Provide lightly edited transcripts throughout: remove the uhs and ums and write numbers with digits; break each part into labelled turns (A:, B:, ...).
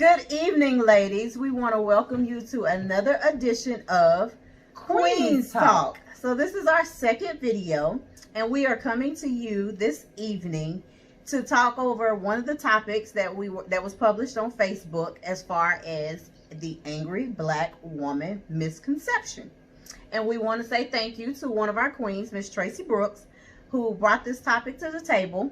A: Good evening, ladies. We want to welcome you to another edition of Queen's Talk. So this is our second video, and we are coming to you this evening to talk over one of the topics that was published on Facebook as far as the angry black woman misconception. And we want to say thank you to one of our queens, Miss Tracy Brooks, who brought this topic to the table.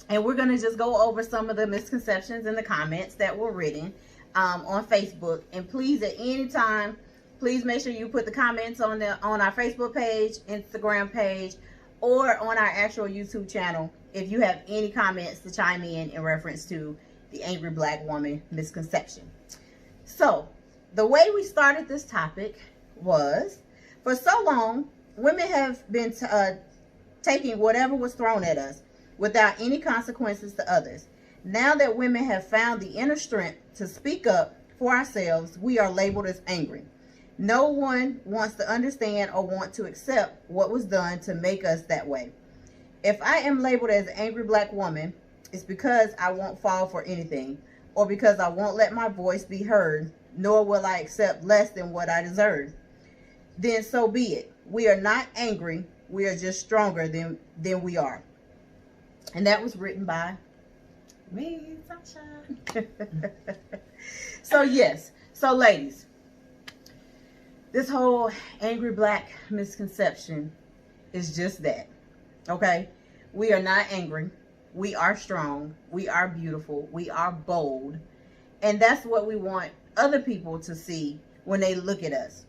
A: And we're going to just go over some of the misconceptions in the comments that were written on Facebook. And please, at any time, please make sure you put the comments on our Facebook page, Instagram page, or on our actual YouTube channel if you have any comments to chime in reference to the angry black woman misconception. So, the way we started this topic was, for so long, women have been taking whatever was thrown at us without any consequences to others. Now that women have found the inner strength to speak up for ourselves, we are labeled as angry. No one wants to understand or want to accept what was done to make us that way. If I am labeled as an angry black woman, it's because I won't fall for anything, or because I won't let my voice be heard, nor will I accept less than what I deserve. Then so be it. We are not angry. We are just stronger than we are. And that was written by me, Sunshine. So yes. So ladies, this whole angry black misconception is just that. Okay? We are not angry. We are strong. We are beautiful. We are bold. And that's what we want other people to see when they look at us.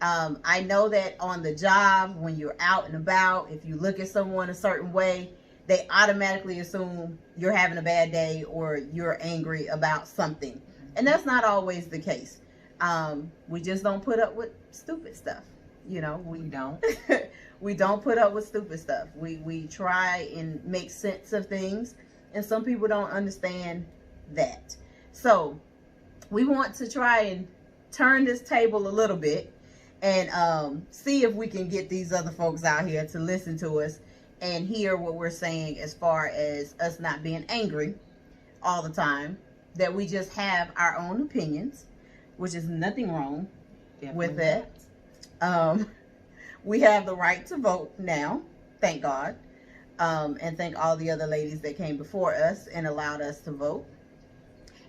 A: I know that on the job, when you're out and about, if you look at someone a certain way, they automatically assume you're having a bad day or you're angry about something. And that's not always the case. We just don't put up with stupid stuff. You know, we don't. We don't put up with stupid stuff. We try and make sense of things. And some people don't understand that. So we want to try and turn this table a little bit and see if we can get these other folks out here to listen to us and hear what we're saying as far as us not being angry all the time, that we just have our own opinions, which is nothing wrong with that. We have the right to vote now, thank God, and thank all the other ladies that came before us and allowed us to vote.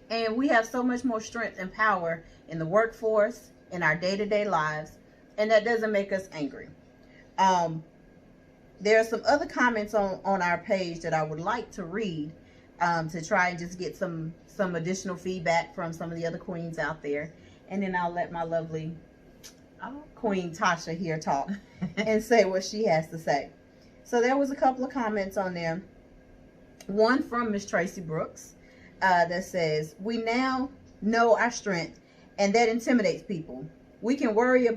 A: And we have so much more strength and power in the workforce, in our day-to-day lives, and that doesn't make us angry. There are some other comments on our page that I would like to read to try and just get some additional feedback from some of the other queens out there. And then I'll let my lovely Queen Tasha here talk and say what she has to say. So there was a couple of comments on there. One from Miss Tracy Brooks that says, "We now know our strength, and that intimidates people. We cannot worry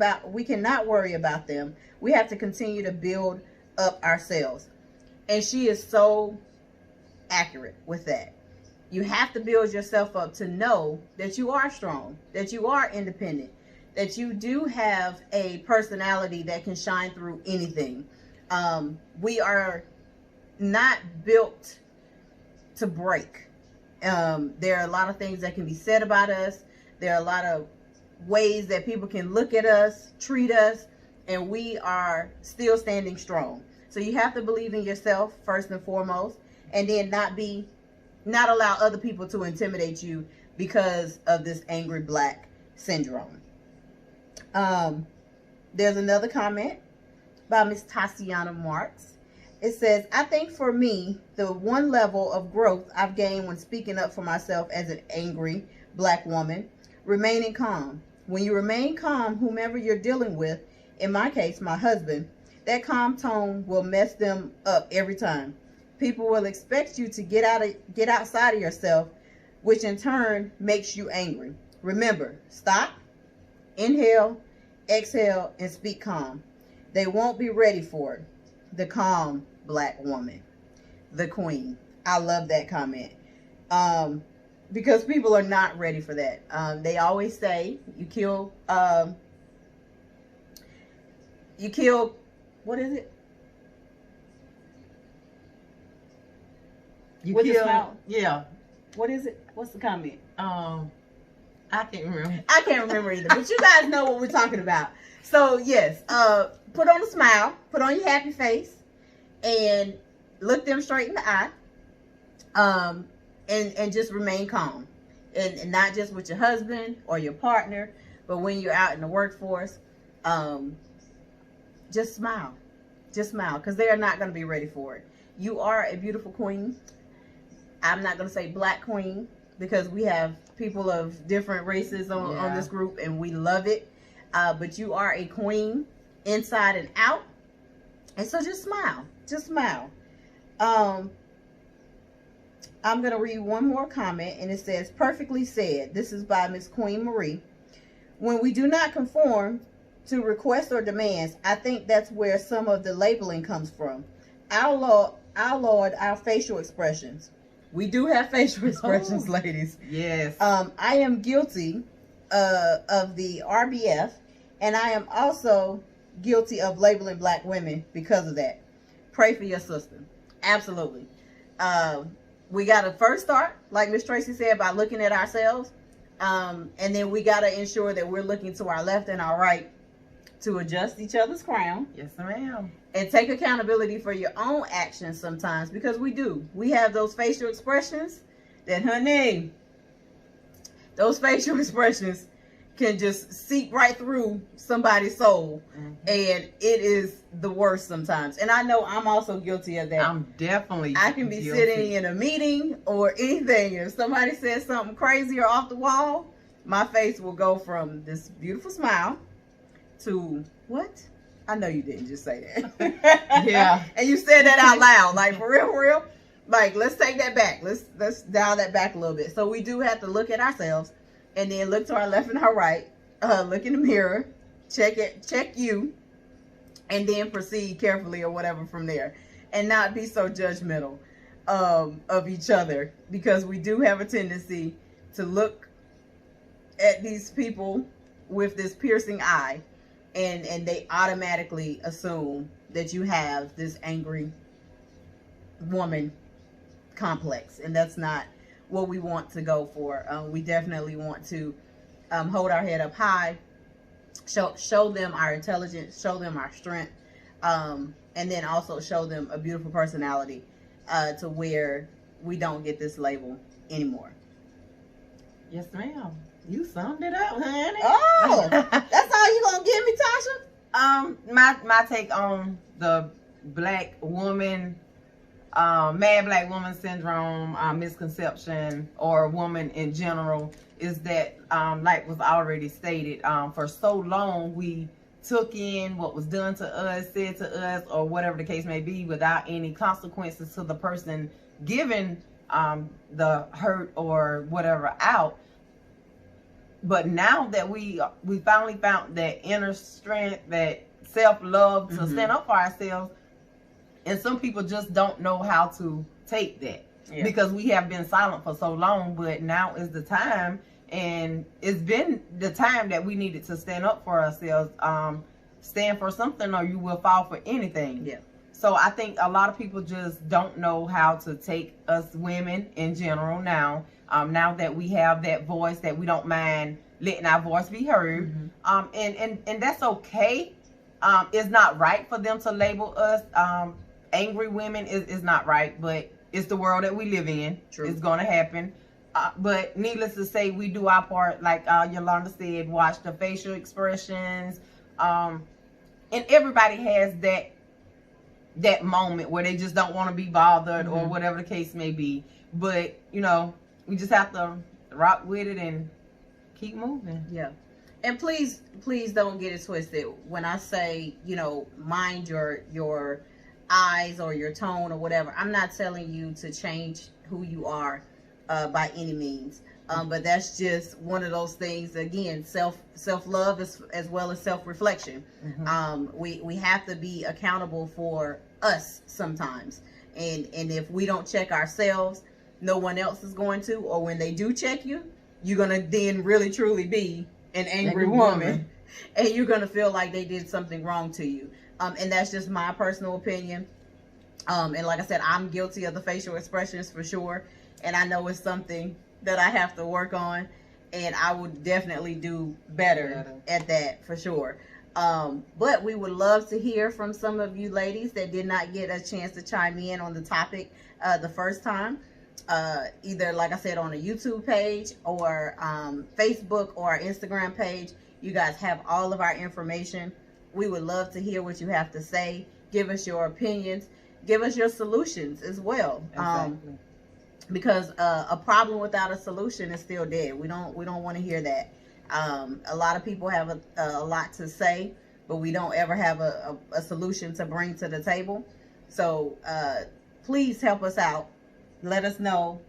A: about them. We have to continue to build up ourselves." And she is so accurate with that. You have to build yourself up to know that you are strong, that you are independent, that you do have a personality that can shine through anything. We are not built to break. There are a lot of things that can be said about us. There are a lot of ways that people can look at us, treat us, and we are still standing strong. So you have to believe in yourself first and foremost, and then not allow other people to intimidate you because of this angry black syndrome. There's another comment by Miss Tatiana Marks. It says, "I think for me, the one level of growth I've gained when speaking up for myself as an angry black woman, remaining calm. When you remain calm, whomever you're dealing with, in my case, my husband, that calm tone will mess them up every time. People will expect you to get outside of yourself, which in turn makes you angry. Remember, stop, inhale, exhale, and speak calm. They won't be ready for it. The calm black woman, the queen." I love that comment. Because people are not ready for that. They always say you kill, what is it?
B: You kill, yeah.
A: What is it? What's the comment?
B: I can't remember.
A: I can't remember either, but you guys know what we're talking about. So yes, put on a smile, put on your happy face, and look them straight in the eye. And just remain calm, and not just with your husband or your partner, but when you're out in the workforce, just smile, because they are not going to be ready for it. You are a beautiful queen. I'm not going to say black queen, because we have people of different races on this group, and we love it. But you are a queen inside and out, and so just smile. I'm going to read one more comment, and it says, perfectly said. This is by Miss Queen Marie. When we do not conform to requests or demands, I think that's where some of the labeling comes from. Our facial expressions. We do have facial expressions, ladies.
B: Yes.
A: I am guilty of the RBF, and I am also guilty of labeling black women because of that. Pray for your sister. Absolutely. We got to first start, like Miss Tracy said, by looking at ourselves. And then we got to ensure that we're looking to our left and our right to adjust each other's crown.
B: Yes, ma'am.
A: And take accountability for your own actions sometimes, because we do. We have those facial expressions that, honey, those facial expressions can just seep right through somebody's soul. And it is the worst sometimes. And I know I'm also guilty of that.
B: I'm definitely
A: I can be
B: guilty.
A: sitting in a meeting or anything. If somebody says something crazy or off the wall, my face will go from this beautiful smile to, what? I know you didn't just say that.
B: Yeah.
A: And you said that out loud. Like, for real. Like, let's take that back. Let's dial that back a little bit. So we do have to look at ourselves, and then look to our left and our right. Look in the mirror. Check you. And then proceed carefully or whatever from there. And not be so judgmental of each other. Because we do have a tendency to look at these people with this piercing eye. And they automatically assume that you have this angry woman complex. And that's not what we want to go for. We definitely want to hold our head up high, show them our intelligence, show them our strength, and then also show them a beautiful personality to where we don't get this label anymore.
B: Yes, ma'am. You summed it up, honey.
A: Oh, that's all you gonna give me, Tasha?
B: My take on the black woman, mad black woman syndrome, misconception, or woman in general, is that, like was already stated, for so long we took in what was done to us, said to us, or whatever the case may be, without any consequences to the person giving the hurt or whatever out. But now that we finally found that inner strength, that self-love to stand up for ourselves, and some people just don't know how to take that because we have been silent for so long. But now is the time, and it's been the time that we needed to stand up for ourselves, stand for something, or you will fall for anything.
A: Yeah.
B: So I think a lot of people just don't know how to take us women in general now. Now that we have that voice, that we don't mind letting our voice be heard. And that's okay. It's not right for them to label us angry women. Is not right, but it's the world that we live in.
A: True. It's
B: going to happen. But needless to say, we do our part, like Yolanda said, watch the facial expressions. And everybody has that moment where they just don't want to be bothered or whatever the case may be. But, you know, we just have to rock with it and keep moving.
A: Yeah. And please don't get it twisted. When I say, you know, mind your eyes or your tone or whatever, I'm not telling you to change who you are by any means. But that's just one of those things, again, self-love as well as self-reflection. We have to be accountable for us sometimes. And if we don't check ourselves, no one else is going to. Or when they do check you, you're going to then really truly be an angry woman. And you're going to feel like they did something wrong to you. And that's just my personal opinion. And like I said, I'm guilty of the facial expressions for sure. And I know it's something that I have to work on. and I would definitely do better at that for sure. But we would love to hear from some of you ladies that did not get a chance to chime in on the topic the first time. Either, like I said, on a YouTube page or Facebook or our Instagram page. You guys have all of our information. We would love to hear what you have to say. Give us your opinions. Give us your solutions as well.
B: Exactly.
A: Because a problem without a solution is still dead. We don't want to hear that. A lot of people have a lot to say, but we don't ever have a solution to bring to the table. So please help us out. Let us know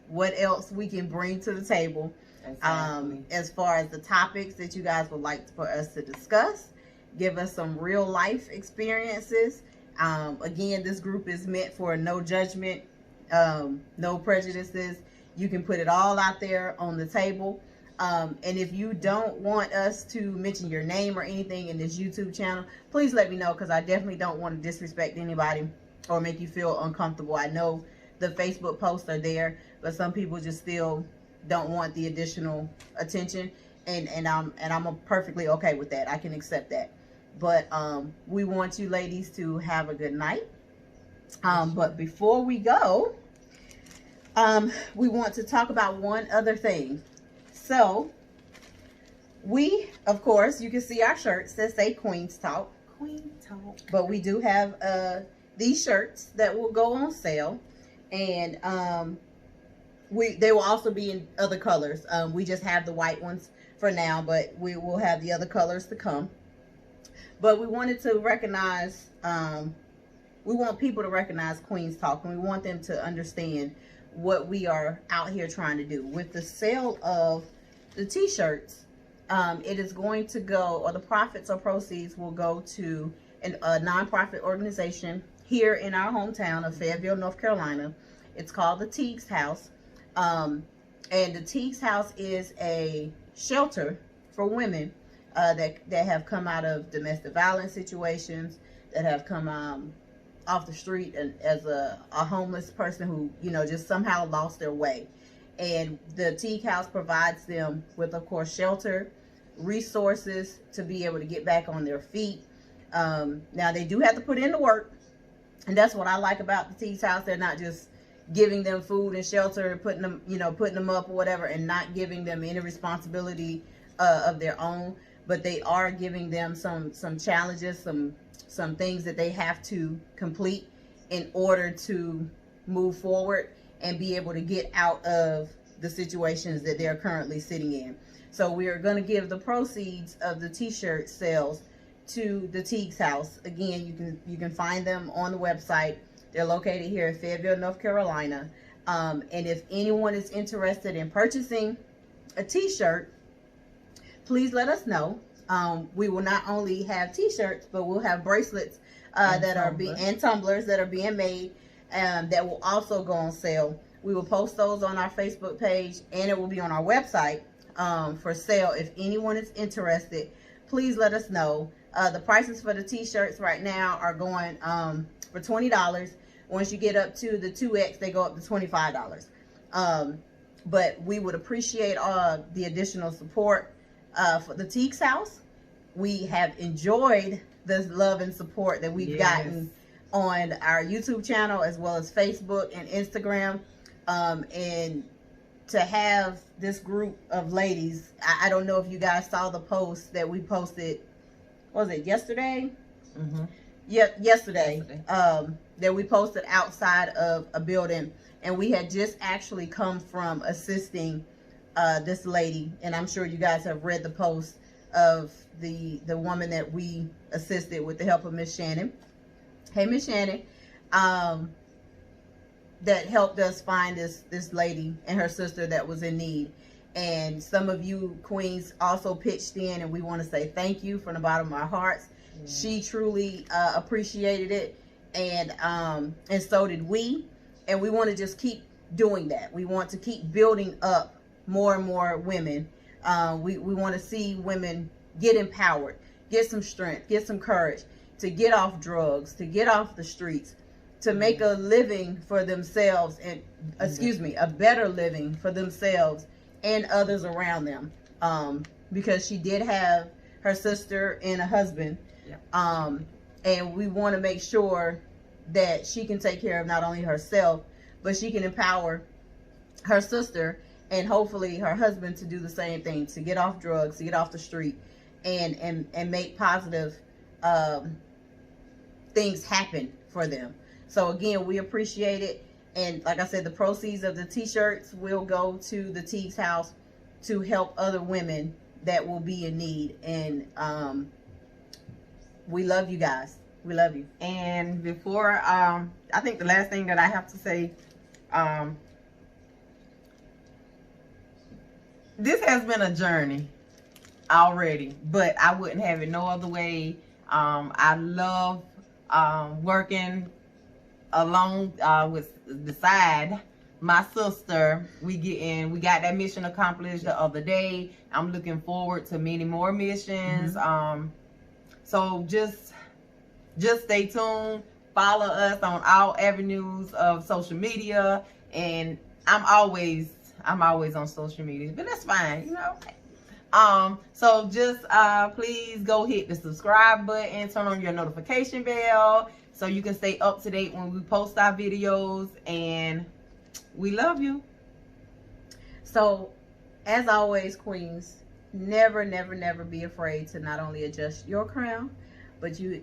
A: what else we can bring to the table. Exactly. As far as the topics that you guys would like for us to discuss. Give us some real life experiences. Again, this group is meant for no judgment, no prejudices. You can put it all out there on the table. And if you don't want us to mention your name or anything in this YouTube channel, please let me know, because I definitely don't want to disrespect anybody or make you feel uncomfortable. I know the Facebook posts are there, but some people just still don't want the additional attention, and I'm perfectly okay with that. I can accept that. But we want you ladies to have a good night. But before we go, we want to talk about one other thing. So we, of course, you can see our shirts that say Queens Talk.
B: Queens Talk.
A: But we do have these shirts that will go on sale, and they will also be in other colors. We just have the white ones for now, but we will have the other colors to come. But we wanted to recognize, we want people to recognize Queens Talk, and we want them to understand what we are out here trying to do. With the sale of the t-shirts, it is going to go, or the profits or proceeds will go to a nonprofit organization here in our hometown of Fayetteville, North Carolina. It's called the Teague's House. And the Teague's House is a shelter for women that have come out of domestic violence situations, that have come off the street and as a homeless person who, just somehow lost their way. And the Teague House provides them with, of course, shelter, resources to be able to get back on their feet. Now, they do have to put in the work, and that's what I like about the Teague's House. They're not just giving them food and shelter and putting them up or whatever, and not giving them any responsibility of their own. But they are giving them some challenges, some things that they have to complete in order to move forward and be able to get out of the situations that they're currently sitting in. So we are going to give the proceeds of the t-shirt sales to the Teague's House. Again, you can find them on the website. They're located here in Fayetteville, North Carolina. And if anyone is interested in purchasing a t-shirt, please let us know. We will not only have t-shirts, but we'll have bracelets and tumblers that are being made that will also go on sale. We will post those on our Facebook page, and it will be on our website for sale. If anyone is interested, please let us know. The prices for the t-shirts right now are going for $20. Once you get up to the 2X, they go up to $25. But we would appreciate the additional support for the Teague's House. We have enjoyed the love and support that we've gotten on our YouTube channel, as well as Facebook and Instagram. And to have this group of ladies, I don't know if you guys saw the post that we posted, was it yesterday? Mm-hmm. Yep, yesterday. That we posted outside of a building, and we had just actually come from assisting this lady, and I'm sure you guys have read the post of the woman that we assisted with the help of Miss Shannon. Hey, Miss Shannon, that helped us find this lady and her sister that was in need. And some of you queens also pitched in, and we want to say thank you from the bottom of our hearts. She truly appreciated it, and so did we. And we want to just keep doing that. We want to keep building up more and more women. We want to see women get empowered, get some strength, get some courage to get off drugs, to get off the streets, to make a living for themselves, and a better living for themselves and others around them, because she did have her sister and a husband.
B: Yep.
A: And we want to make sure that she can take care of not only herself, but she can empower her sister and hopefully her husband to do the same thing, to get off drugs, to get off the street, and make positive things happen for them. So again, we appreciate it. And like I said, the proceeds of the t-shirts will go to the Teague's house to help other women that will be in need. And we love you guys. We love you.
B: And before, I think the last thing that I have to say, this has been a journey already, but I wouldn't have it no other way. I love working along beside my sister. We got that mission accomplished the other day. I'm looking forward to many more missions. So just stay tuned. Follow us on all avenues of social media, and I'm always on social media, but that's fine, you know. So just please go hit the subscribe button, turn on your notification bell so you can stay up to date when we post our videos, and we love you.
A: So as always, queens, never be afraid to not only adjust your crown, but you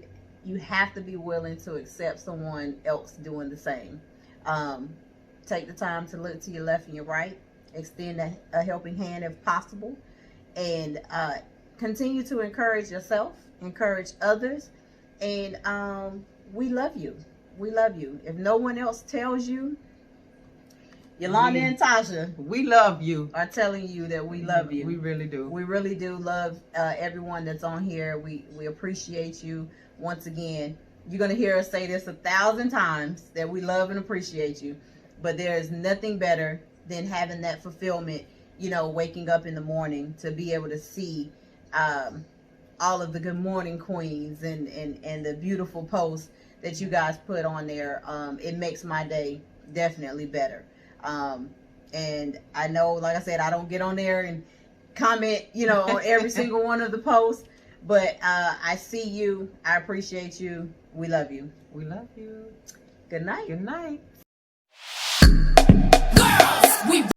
A: have to be willing to accept someone else doing the same. Take the time to look to your left and your right, extend a helping hand if possible, and continue to encourage yourself, encourage others, and we love you. We love you. If no one else tells you, Yolanda and Tasha,
B: we love you,
A: are telling you that we love you.
B: We really do.
A: We really do love everyone that's on here. We appreciate you. Once again, you're going to hear us say this 1,000 times, that we love and appreciate you. But there is nothing better than having that fulfillment, you know, waking up in the morning to be able to see all of the good morning queens and the beautiful posts that you guys put on there. It makes my day definitely better. And I know, like I said, I don't get on there and comment, you know, on every single one of the posts, but I see you. I appreciate you. We love you.
B: We love you.
A: Good night.
B: Good night.